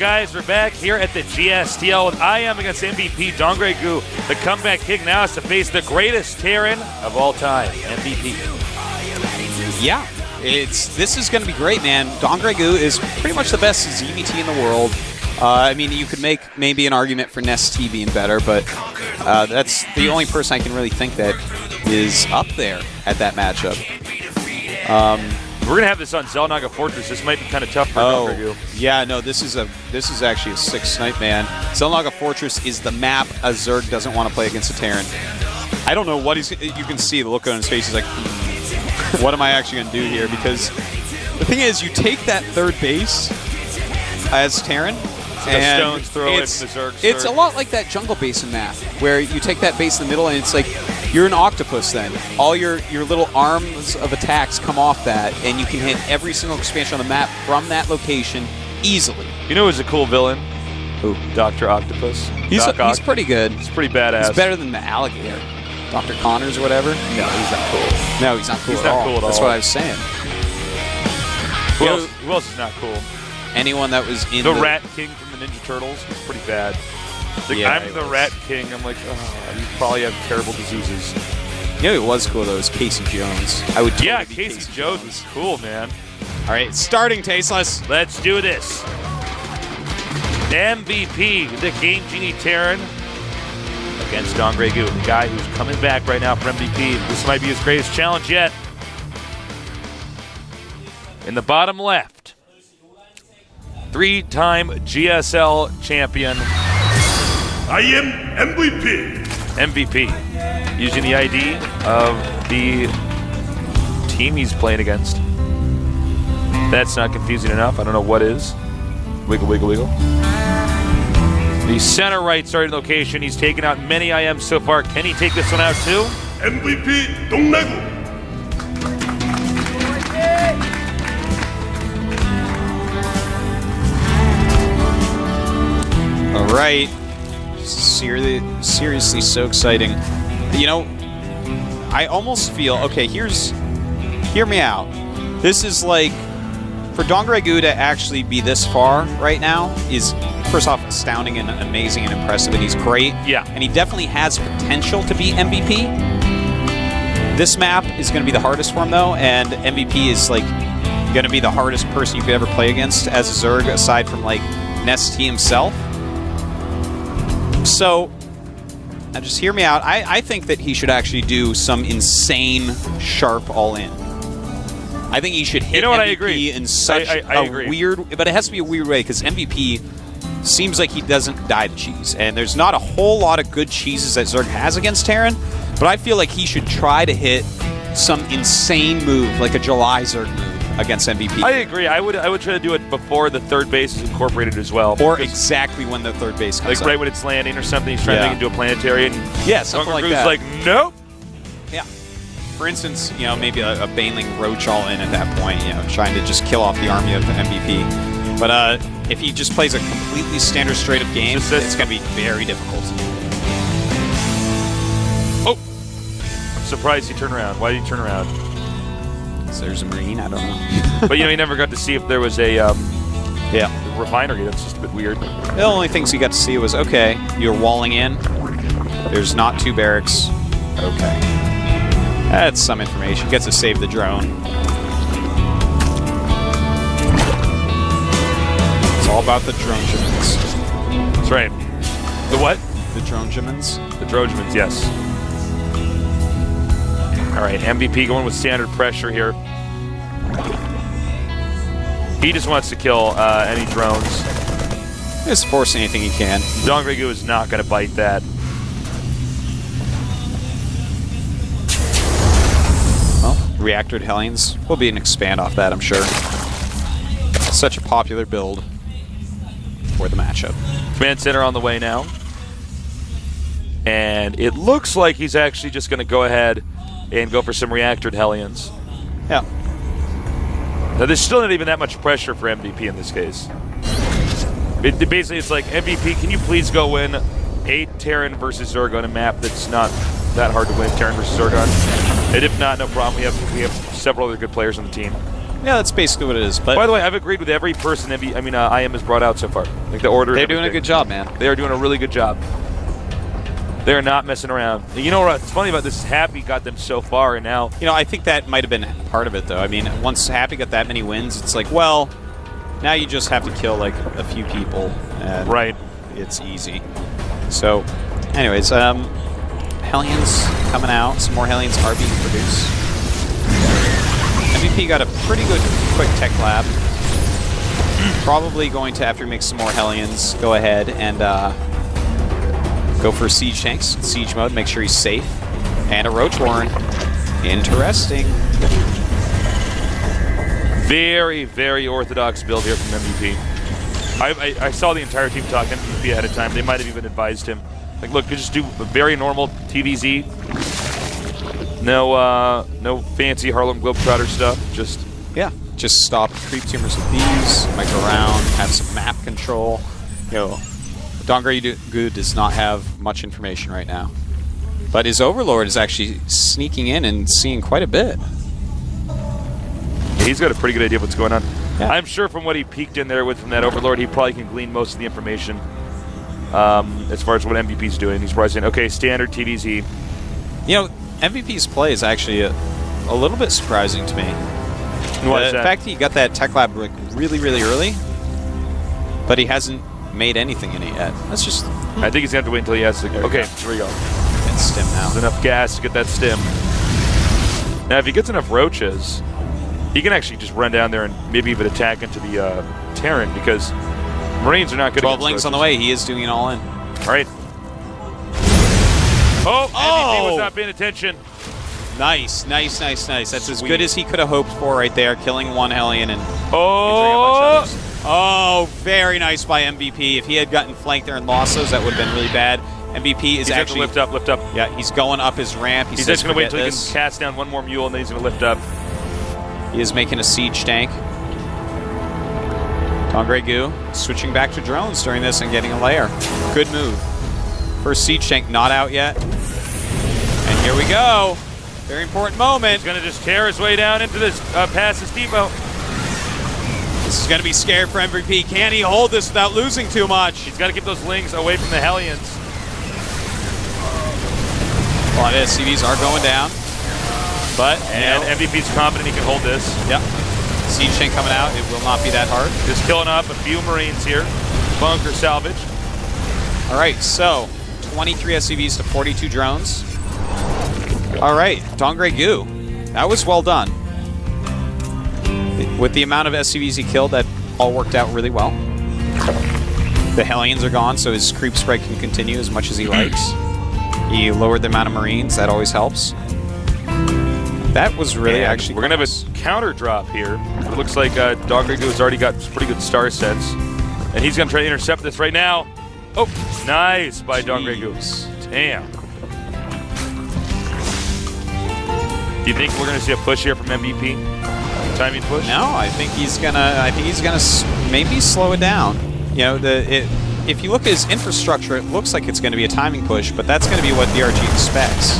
guys? We're back here at the GSTL with IM against MVP Dongregu. The comeback king now has to face the greatest Terran of all time, MVP. Yeah, this is going to be great, man. Dongregu is pretty much the best ZVT in the world. I mean, you could make maybe an argument for Nest-T being better, but that's the only person I can really think that is up there at that matchup. We're going to have this on Xel'Naga Fortress. This might be kind of tough for Dongregu. Yeah, no, this is actually a sick snipe, man. Xel'Naga Fortress is the map a Zerg doesn't want to play against a Terran. I don't know what you can see the look on his face. He's like, what am I actually going to do here? Because the thing is, you take that third base as Terran, and stones throw it from the Zerg. It's a lot like that Jungle Basin map, where you take that base in the middle, and it's like you're an octopus then. All your little arms of attacks come off that, and you can hit every single expansion on the map from that location easily. You know who's a cool villain? Who? Dr. Octopus. He's pretty good. He's pretty badass. He's better than the alligator. Dr. Connors or whatever? No, he's not cool. No, he's not cool at all. Cool at That's all. what I was saying. Who else is not cool? Anyone that was in the Rat King from the Ninja Turtles was pretty bad. Like, yeah, I'm the Rat King. I'm like, oh, you probably have terrible diseases. You know, it was cool though. It was Casey Jones. I would. Totally yeah, Casey Jones was cool, man. All right, starting Tasteless. Let's do this. MVP, the Game Genie Terran, against Dongregu, the guy who's coming back right now for MVP. This might be his greatest challenge yet. In the bottom left, 3-time GSL champion. I am MVP. MVP, using the ID of the team he's playing against. That's not confusing enough. I don't know what is. Wiggle, wiggle, wiggle. The center right starting location. He's taken out many IMs so far. Can he take this one out too? MVP Dongregu. All right. Seriously, so exciting. You know, I almost feel, okay, hear me out. This is like, for Dongregu to actually be this far right now is, first off, astounding and amazing and impressive, and he's great. Yeah. And he definitely has potential to be MVP. This map is going to be the hardest for him, though, and MVP is, like, going to be the hardest person you could ever play against as a Zerg, aside from, like, Nest-T himself. So, now just hear me out. I think that he should actually do some insane sharp all-in. I think he should hit MVP I agree. in such agree. weird... But it has to be a weird way, because MVP seems like he doesn't die to cheese. And there's not a whole lot of good cheeses that Zerg has against Terran, but I feel like he should try to hit some insane move, like a July Zerg move, against MVP. I agree. I would try to do it before the third base is incorporated as well. Or exactly when the third base comes like right when it's landing or something. He's trying to make it into a planetary. And yeah, something like that. like, nope. Yeah. For instance, you know, maybe a Baneling Roach all in at that point, you know, trying to just kill off the army of the MVP. But if he just plays a completely standard straight up game, it's going to be very difficult. Oh! I'm surprised he turned around. Why did he turn around? There's a Marine, I don't know. But, you know, he never got to see if there was a refinery. That's just a bit weird. The only things he got to see was, okay, you're walling in. There's not 2 barracks. Okay. That's some information. Gets to save the drone. It's all about the Drone-Gemins. That's right. The what? The Drone-Gemins. The Drone-Gemins, yes. All right, MVP going with standard pressure here. He just wants to kill any drones. Just force anything he can. Dongregu is not going to bite that. Well, reactored Hellions will be an expand off that, I'm sure. Such a popular build for the matchup. Command center on the way now. And it looks like he's actually just going to go ahead and go for some reactored Hellions. Yeah. Now, there's still not even that much pressure for MVP in this case. Basically, it's like, MVP, can you please go win 8 Terran versus Zerg on a map that's not that hard to win, Terran versus Zerg on? And if not, no problem. We have several other good players on the team. Yeah, that's basically what it is. But by the way, I've agreed with every person IM has brought out so far. Like the order. they're doing a good job, man. They are doing a really good job. They're not messing around. You know what's funny about this is Happy got them so far, and now... You know, I think that might have been part of it, though. I mean, once Happy got that many wins, it's like, well, now you just have to kill, like, a few people. And right. It's easy. So, anyways, Hellions coming out. Some more Hellions are being produced. MVP got a pretty good quick tech lab. Probably going to, after he makes some more Hellions, go ahead and go for siege tanks, siege mode, make sure he's safe. And a Roach Warren. Interesting. Very, very orthodox build here from MVP. I saw the entire team talk to MVP ahead of time. They might have even advised him. Like, look, you just do a very normal TVZ. No fancy Harlem Globetrotter stuff. Just stop creep tumors with these. Might go around, have some map control. You know, Dongre does not have much information right now. But his Overlord is actually sneaking in and seeing quite a bit. He's got a pretty good idea of what's going on. Yeah. I'm sure from what he peeked in there with from that Overlord, he probably can glean most of the information as far as what MVP's doing. He's probably saying, okay, standard TVZ. You know, MVP's play is actually a little bit surprising to me. The fact that he got that tech lab like really, really early, but he hasn't made anything in it yet. That's just... I think he's going to have to wait until he has to... Okay, here we go. Get stim now. There's enough gas to get that stim. Now, if he gets enough roaches, he can actually just run down there and maybe even attack into the Terran, because Marines are not good 12 against links roaches. on the way. He is doing it all in. All right. Oh, MVP was not paying attention. Nice, nice, nice, nice. That's as good as he could have hoped for right there, killing one Hellion and injuring a bunch of others. Oh, very nice by MVP. If he had gotten flanked there and lost those, that would have been really bad. MVP is actually... lift up. Yeah, he's going up his ramp. He's just going to wait until he can cast down one more mule, and then he's going to lift up. He is making a siege tank. Dongre Goo switching back to drones during this and getting a layer. Good move. First siege tank not out yet. And here we go. Very important moment. He's going to just tear his way down into this past this depot. This is going to be scary for MVP. Can he hold this without losing too much? He's got to keep those lings away from the Hellions. A lot of SCVs are going down. But, MVP's confident he can hold this. Yep. Siege tank coming out. It will not be that hard. Just killing off a few Marines here. Bunker salvage. All right, so 23 SCVs to 42 drones. All right, Dongre Goo. That was well done. With the amount of SCVs he killed, that all worked out really well. The Hellions are gone, so his creep spread can continue as much as he likes. He lowered the amount of Marines. That always helps. That was really actually... We're going to have a counter drop here. It looks like Dongre Goo has already got pretty good star sets. And he's going to try to intercept this right now. Oh, nice by Dongre Goo. Damn. Do you think we're going to see a push here from MVP? Timing push? No, I think he's gonna maybe slow it down. You know, if you look at his infrastructure, it looks like it's going to be a timing push, but that's going to be what DRG expects.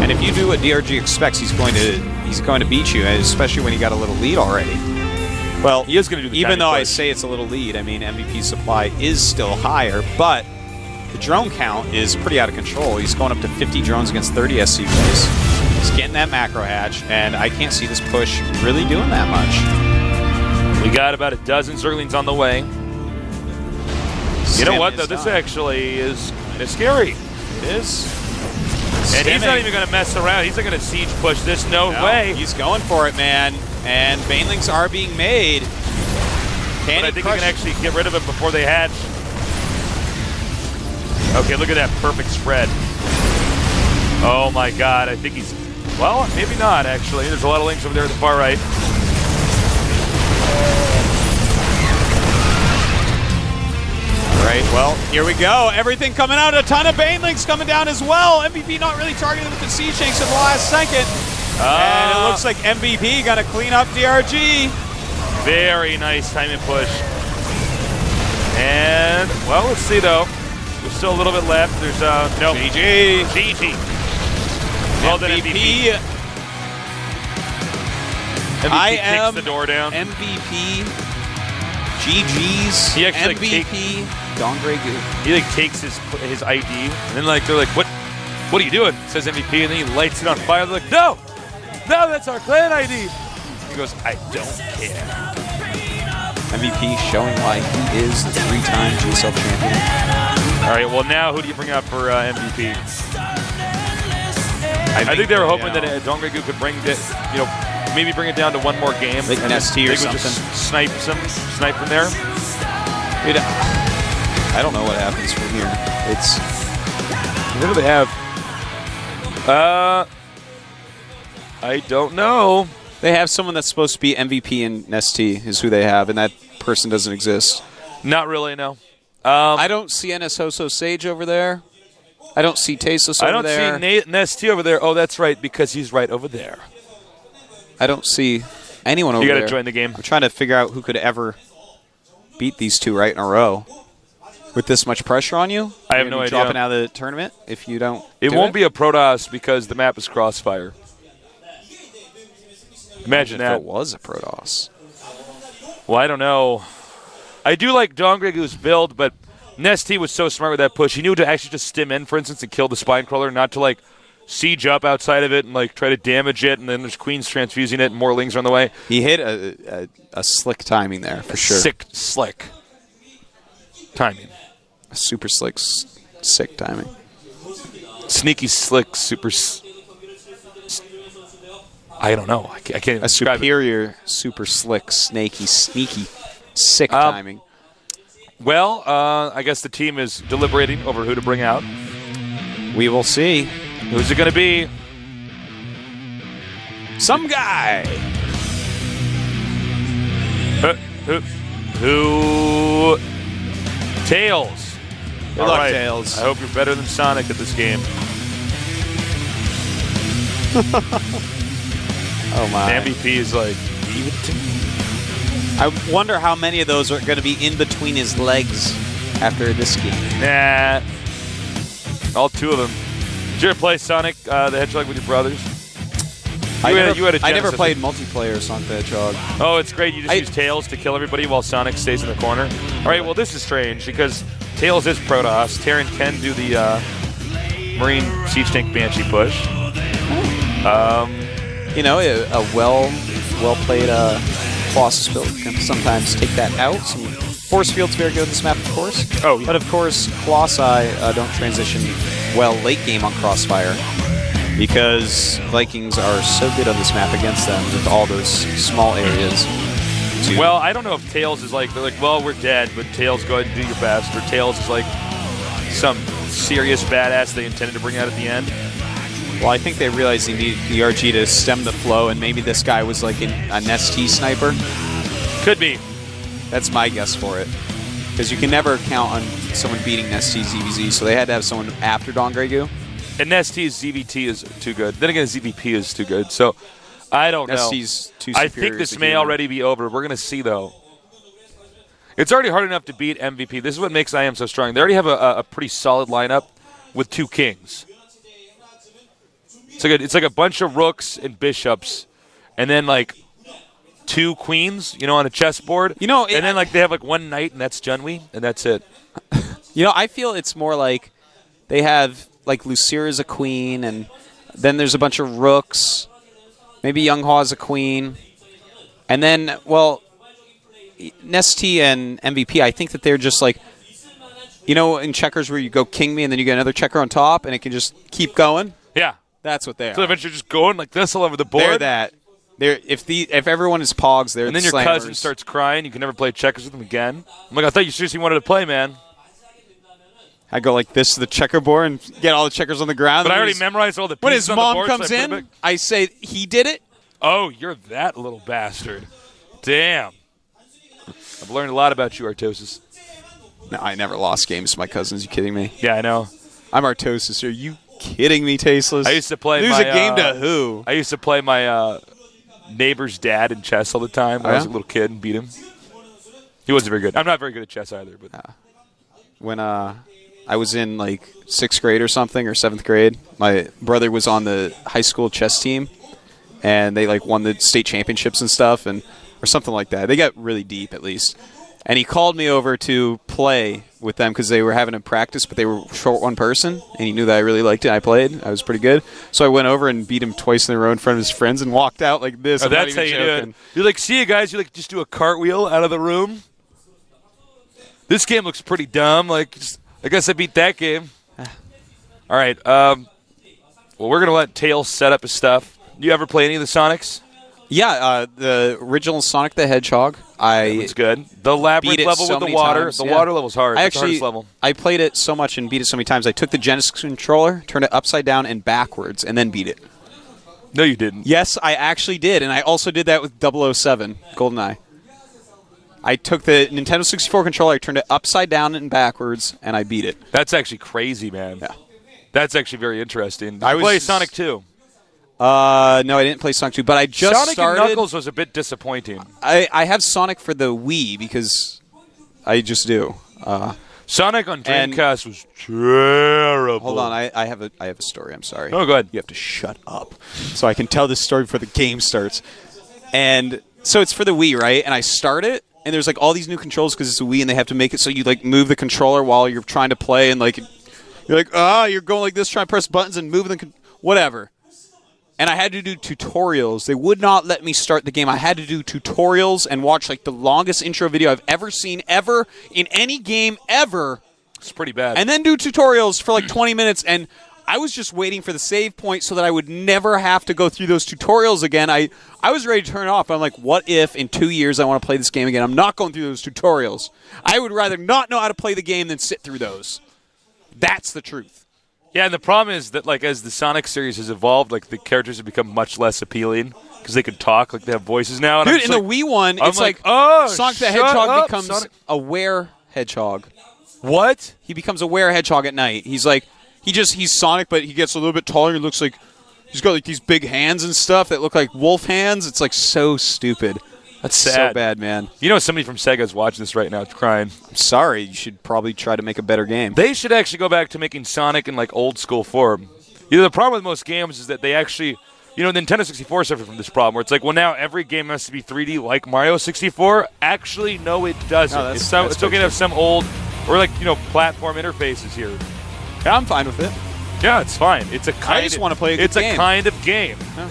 And if you do what DRG expects, he's going to beat you, especially when he got a little lead already. Well, he is going to do the even though push. I say it's a little lead, I mean MVP's supply is still higher, but the drone count is pretty out of control. He's going up to 50 drones against 30 SCVs. He's getting that macro hatch, and I can't see this push really doing that much. We got about a dozen Zerglings on the way. You know what, though? This actually is kind of scary. It is. And he's not even going to mess around. He's not going to siege push this. No way. He's going for it, man. And banelings are being made. But I think he can actually get rid of it before they hatch. Okay, look at that perfect spread. Oh my god, I think he's... Well, maybe not, actually. There's a lot of links over there at the far right. All right, well, here we go. Everything coming out. A ton of banelings coming down as well. MVP not really targeted with the siege tanks at the last second. And it looks like MVP going to clean up DRG. Very nice timing push. And, well, let's see, though. There's still a little bit left. There's, no. GG. Well done, MVP. I kicks am the door down. MVP. GG's. He actually MVP. Don Grey Goo. He like takes his ID, and then like they're like, what are you doing? It says MVP, and then he lights it on fire. They're like, no, that's our clan ID. He goes, I don't care. MVP showing why he is the 3-time GSL champion. All right, well now who do you bring out for MVP? I think they were hoping that Don Grey Goo could bring it, maybe bring it down to one more game. Like Nesty or something. Just snipe from there. Dude, I don't know what happens from here. What do they have? I don't know. They have someone that's supposed to be MVP in Nesty is who they have, and that person doesn't exist. Not really, no. I don't see NSHoso Sage over there. I don't see Tasteless over there. I don't see Nesty over there. Oh, that's right, because he's right over there. I don't see anyone over there. You got to join the game. I'm trying to figure out who could ever beat these two right in a row. With this much pressure on you? I have no idea. Dropping out of the tournament if you don't. It won't be a Protoss because the map is Crossfire. Imagine that. If it was a Protoss. Well, I don't know. I do like Don Grey Goo's build, but Nesty was so smart with that push. He knew to actually just stim in, for instance, and kill the spine crawler, not to like siege up outside of it and like try to damage it, and then there's queens transfusing it and more lings are on the way. He hit a slick timing there for sure. Slick timing. A super sick timing. Sneaky, slick, super. I don't know. I can't even describe superior, super slick, snaky, sneaky, sick timing. Well, I guess the team is deliberating over who to bring out. We will see. Who's it going to be? Some guy. Who? Tails. Good luck, Tails. I hope you're better than Sonic at this game. Oh my. The MVP is like, give it to me. I wonder how many of those are going to be in between his legs after this game. Nah. All two of them. Did you ever play Sonic the Hedgehog with your brothers? I never Genesis. played multiplayer Sonic the Hedgehog. Oh, it's great. You just use Tails to kill everybody while Sonic stays in the corner. All right, well, this is strange because Tails is Protoss. Terran can do the Marine Siege Tank Banshee push. You know, a well-played Colossus build can sometimes take that out. Some force field's very good in this map, of course. Oh, yeah. But of course, Colossi don't transition well late game on Crossfire because Vikings are so good on this map against them with all those small areas. Well, I don't know if Tails is like, they're like, well, we're dead, but Tails, go ahead and do your best. Or Tails is like some serious badass they intended to bring out at the end. Well, I think they realized they needed ERG to stem the flow, and maybe this guy was like a Nesty sniper. Could be. That's my guess for it. Because you can never count on someone beating Nesty ZVZ, so they had to have someone after Don Grey Goo. And Nesty's ZVT is too good. Then again, ZVP is too good. So, I don't know. Nesty's too superior. I think this may already be over. We're going to see, though. It's already hard enough to beat MVP. This is what makes IM so strong. They already have a pretty solid lineup with two kings. It's like a bunch of rooks and bishops, and then like two queens, on a chessboard. And then like they have like one knight, and that's Junwei, and that's it. I feel it's more like they have like Lucira as a queen, and then there's a bunch of rooks. Maybe Younghua as a queen, and then Nesty and MVP. I think that they're just like, in checkers where you go king me, and then you get another checker on top, and it can just keep going. Yeah. That's what they are. So eventually just going like this all over the board? They're that. If everyone is pogs, they're and then the your slammers. cousin starts crying. You can never play checkers with them again. I'm like, I thought you seriously wanted to play, man. I go like this to the checkerboard and get all the checkers on the ground. But I already memorized all the pieces when his mom comes in, I say, he did it? Oh, you're that little bastard. Damn. I've learned a lot about you, Artosis. No, I never lost games to my cousins. You kidding me? Yeah, I know. I'm Artosis. Are you kidding me, Tasteless? I used to play Lose a game to who? I used to play my neighbor's dad in chess all the time when I was a little kid and beat him. He wasn't very good. I'm not very good at chess either. But when I was in like 6th grade or something, or 7th grade, my brother was on the high school chess team, and they like won the state championships and stuff, and or something like that. They got really deep at least. And he called me over to play with them because they were having a practice, but they were short one person, and he knew that I really liked it. I played. I was pretty good. So I went over and beat him twice in a row in front of his friends and walked out like this. Oh, that's how you do it. You're like, see you guys, you like just do a cartwheel out of the room. This game looks pretty dumb. Like, I guess I beat that game. All right. Well, we're going to let Tails set up his stuff. You ever play any of the Sonics? Yeah, the original Sonic the Hedgehog. It's good. The labyrinth level with the water. Times, the water level's hard. I It's the hardest level. I played it so much and beat it so many times. I took the Genesis controller, turned it upside down and backwards, and then beat it. No, you didn't. Yes, I actually did, and I also did that with 007, GoldenEye. I took the Nintendo 64 controller, I turned it upside down and backwards, and I beat it. That's actually crazy, man. Yeah. That's actually very interesting. Did you play Sonic 2? No, I didn't play Sonic 2, but I just Sonic started. and Knuckles was a bit disappointing. I have Sonic for the Wii because I just do. Sonic on Dreamcast was terrible. Hold on, I have a story. I'm sorry. Oh, go ahead. You have to shut up so I can tell this story before the game starts. And so it's for the Wii, right? And I start it, and there's like all these new controls because it's a Wii, and they have to make it so you like move the controller while you're trying to play, and like you're like you're going like this, trying to press buttons and move the whatever. And I had to do tutorials. They would not let me start the game. I had to do tutorials and watch like the longest intro video I've ever seen ever in any game ever. It's pretty bad. And then do tutorials for like 20 minutes. And I was just waiting for the save point so that I would never have to go through those tutorials again. I was ready to turn it off. I'm like, what if in 2 years I want to play this game again? I'm not going through those tutorials. I would rather not know how to play the game than sit through those. That's the truth. Yeah, and the problem is that, like, as the Sonic series has evolved, like, the characters have become much less appealing because they can talk, like, they have voices now. And dude, in the Wii one, it's like Sonic the Hedgehog becomes a were-hedgehog. What? He becomes a were-hedgehog at night. He's like, he's Sonic, but he gets a little bit taller. He looks like he's got, like, these big hands and stuff that look like wolf hands. It's, like, so stupid. That's sad. So bad, man. You know, somebody from Sega's watching this right now. It's crying. I'm sorry. You should probably try to make a better game. They should actually go back to making Sonic in, like, old school form. You know, the problem with most games is that they actually, you know, Nintendo 64 suffered from this problem where it's like, well, now every game has to be 3D like Mario 64. Actually, no, it doesn't. No, it's okay to have some old, or, like, you know, platform interfaces here. Yeah, I'm fine with it. Yeah, it's fine. It's a kind. I just want to play a good game. It's a kind of game. Yeah.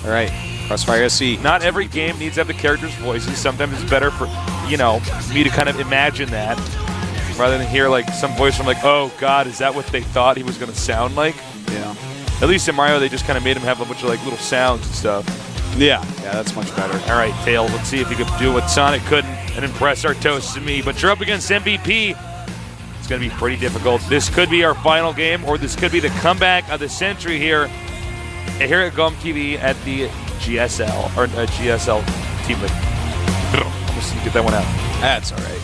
All right. Crossfire SC. Not every game needs to have the characters' voices. Sometimes it's better for, you know, me to kind of imagine that rather than hear, like, some voice from, like, oh, God, is that what they thought he was going to sound like? Yeah. At least in Mario, they just kind of made him have a bunch of, like, little sounds and stuff. Yeah. Yeah, that's much better. All right, Tails, let's see if you could do what Sonic couldn't and impress our toasts and me. But you're up against MVP. It's going to be pretty difficult. This could be our final game, or this could be the comeback of the century here at GOMTV at the GSL, or GSL Team League. Almost didn't get that one out. That's all right.